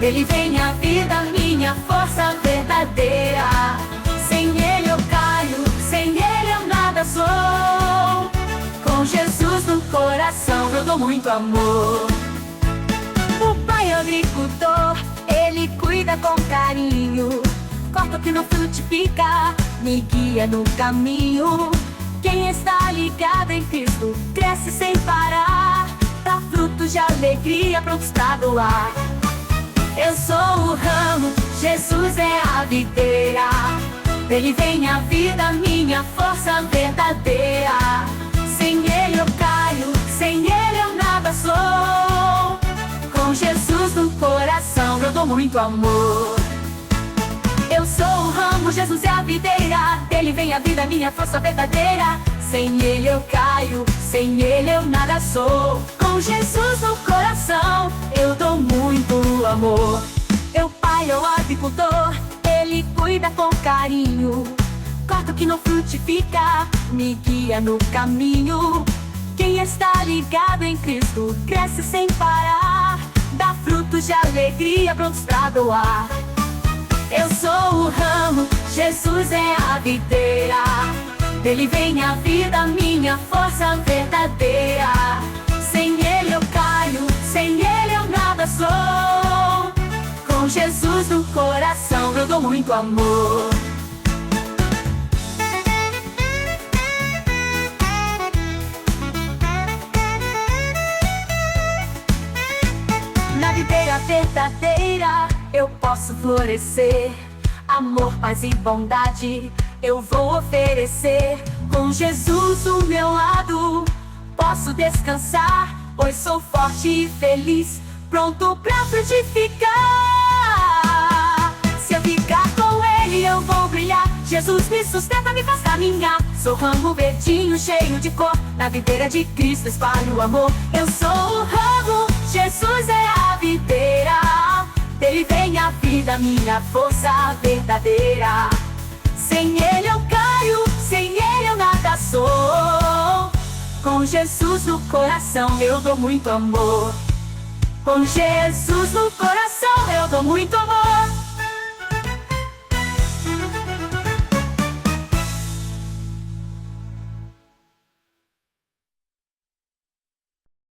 Ele vem minha vida, minha força verdadeira. Sem Ele eu caio, sem Ele eu nada sou. Com Jesus no coração eu dou muito amor. O Pai agricultor, Ele cuida com carinho. Corta o que não frutifica, me guia no caminho. Quem está ligado em Cristo cresce sem parar, dá frutos de alegria prontos pra doar. Eu sou o ramo, Jesus é a videira. Dele vem a vida, minha força verdadeira. Sem Ele eu caio, sem Ele eu nada sou. Com Jesus no coração eu dou muito amor. Eu sou o ramo, Jesus é a videira. Dele vem a vida, minha força verdadeira. Sem Ele eu caio, sem Ele eu nada sou. Com Jesus no coração eu dou muito amor. Meu Pai é o agricultor, Ele cuida com carinho. Corta o que não frutifica, me guia no caminho. Quem está ligado em Cristo cresce sem parar, dá frutos de alegria prontos pra doar. Eu sou o ramo, Jesus é a videira. Dele vem a vida, minha força verdadeira. Sem Ele eu caio, sem Ele eu nada sou. Com Jesus no coração eu dou muito amor. Na videira verdadeira eu posso florescer. Amor, paz e bondade eu vou oferecer. Com Jesus do meu lado posso descansar, pois sou forte e feliz, pronto pra frutificar. Se eu ficar com Ele eu vou brilhar. Jesus me sustenta, me faz caminhar. Sou ramo verdinho, cheio de cor, na videira de Cristo espalho o amor. Eu sou o ramo, Jesus é a videira. Dele vem a vida, minha força verdadeira. Sem Ele eu caio, sem Ele eu nada sou. Com Jesus no coração eu dou muito amor. Com Jesus no coração eu dou muito amor.